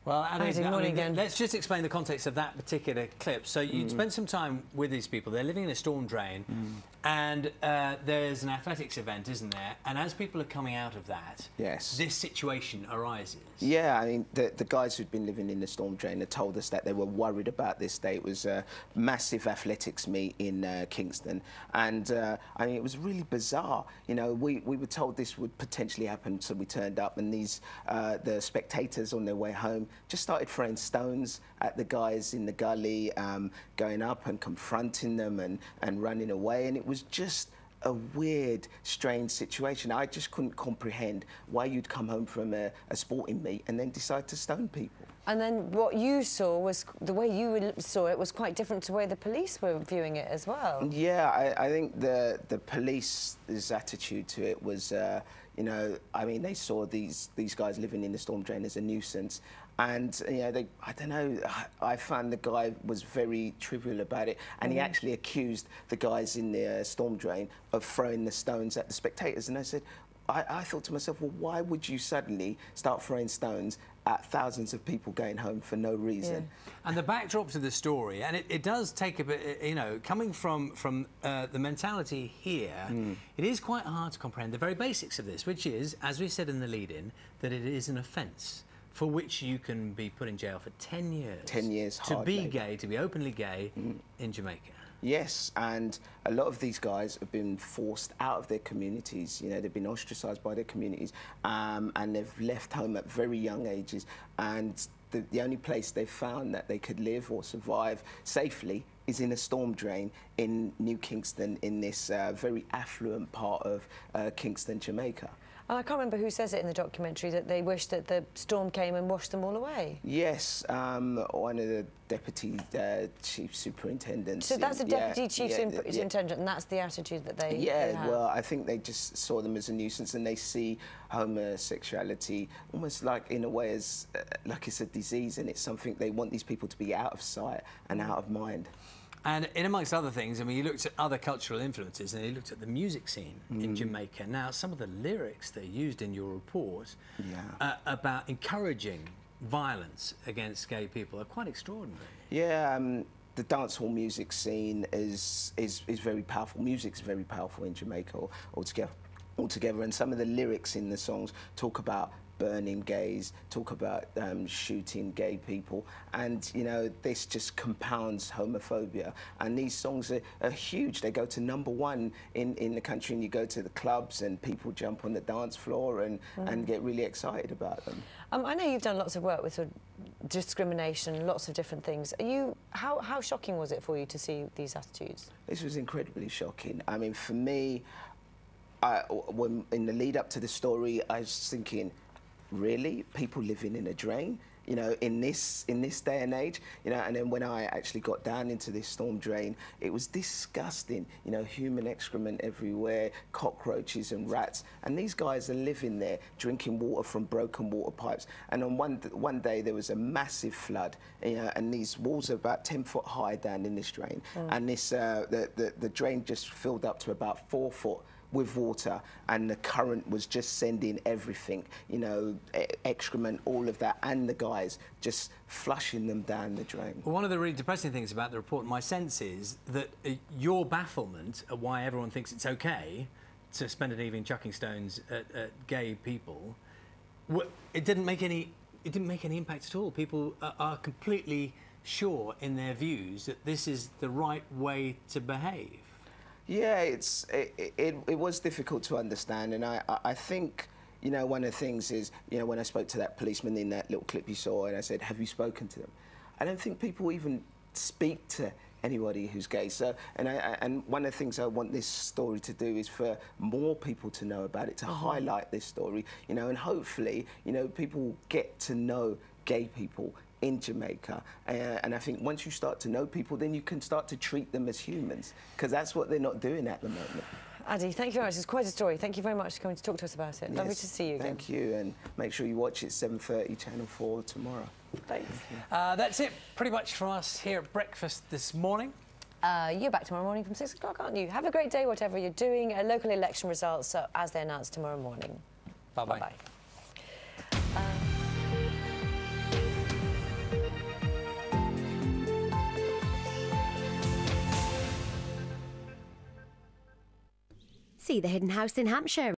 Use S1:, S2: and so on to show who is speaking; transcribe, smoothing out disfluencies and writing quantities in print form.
S1: Well, Ade,
S2: morning again.
S1: Let's just explain the context of that particular clip. So you'd spent some time with these people. They're living in a storm drain, and there's an athletics event, isn't there? And as people are coming out of that,
S3: yes,
S1: this situation arises.
S3: Yeah, I mean, the guys who'd been living in the storm drain had told us that they were worried about this day. It was a massive athletics meet in Kingston, and I mean, it was really bizarre. You know, we were told this would potentially happen, so we turned up, and the spectators on their way home just started throwing stones at the guys in the gully, going up and confronting them and running away, and it was just a weird, strange situation. I just couldn't comprehend why you'd come home from a sporting meet and then decide to stone people.
S2: And then what you saw was, the way you saw it was quite different to the way the police were viewing it as well. Yeah,
S3: I think the police's attitude to it was, you know, I mean, they saw these guys living in the storm drain as a nuisance. And, you know, I don't know, I found the guy was very trivial about it, and he actually accused the guys in the storm drain of throwing the stones at the spectators. And I said, I thought to myself, well, why would you suddenly start throwing stones at thousands of people going home for no reason?
S1: Yeah. And the backdrop to the story, and it does take a bit, you know, coming from the mentality here, it is quite hard to comprehend the very basics of this, which is, as we said in the lead-in, that it is an offence for which you can be put in jail for 10 years.
S3: 10 years,
S1: to be gay, to be openly gay in Jamaica.
S3: Yes, and a lot of these guys have been forced out of their communities. You know, they've been ostracised by their communities, and they've left home at very young ages. And the only place they've found that they could live or survive safely is in a storm drain in New Kingston, in this very affluent part of Kingston, Jamaica.
S2: I can't remember who says it in the documentary, that they wish that the storm came and washed them all away.
S3: Yes, one of the deputy chief superintendents.
S2: So that's a deputy chief superintendent, and that's the attitude that they have.
S3: Well, I think they just saw them as a nuisance, and they see homosexuality almost like, in a way, as like it's a disease, and it's something they want these people to be out of sight and out of mind.
S1: And in amongst other things, I mean, you looked at other cultural influences, and you looked at the music scene in Jamaica. Now, some of the lyrics that are used in your report about encouraging violence against gay people are quite extraordinary.
S3: Yeah, the dancehall music scene is very powerful. Music's very powerful in Jamaica altogether, and some of the lyrics in the songs talk about burning gays, talk about shooting gay people, and, you know, this just compounds homophobia. And these songs are huge. They go to #1 in the country, and you go to the clubs and people jump on the dance floor and get really excited about them.
S2: I know you've done lots of work with sort of discrimination, lots of different things. How shocking was it for you to see these attitudes?
S3: This was incredibly shocking. I mean, for me, when in the lead up to the story, I was thinking, really? People living in a drain? You know, in this day and age? You know, and then when I actually got down into this storm drain, it was disgusting. You know, human excrement everywhere, cockroaches and rats. And these guys are living there, drinking water from broken water pipes. And on one day, there was a massive flood, you know, and these walls are about 10 foot high down in this drain. And this, the drain just filled up to about 4 foot with water, and the current was just sending everything, you know, excrement, all of that, and the guys just flushing them down the drain.
S1: Well, one of the really depressing things about the report, my sense is that your bafflement at why everyone thinks it's okay to spend an evening chucking stones at gay people, it didn't make any impact at all. People are completely sure in their views that this is the right way to behave.
S3: Yeah, it was difficult to understand, and I think, you know, one of the things is, you know, when I spoke to that policeman in that little clip you saw, and I said, have you spoken to them? I don't think people even speak to anybody who's gay. So, and one of the things I want this story to do is for more people to know about it, to highlight this story, you know, and hopefully, you know, people get to know gay people in Jamaica, and I think once you start to know people, then you can start to treat them as humans, because that's what they're not doing at the moment.
S2: Ade, thank you very much. It's quite a story. Thank you very much for coming to talk to us about it.
S3: Yes,
S2: lovely to see you again.
S3: Thank you, and make sure you watch it 7:30 Channel 4 tomorrow.
S2: Thanks.
S1: That's it pretty much from us here at breakfast this morning.
S2: You're back tomorrow morning from 6 o'clock, aren't you? Have a great day, whatever you're doing. Local election results as they're announced tomorrow morning.
S1: Bye-bye.
S2: Bye-bye.
S4: See The Hidden House in Hampshire.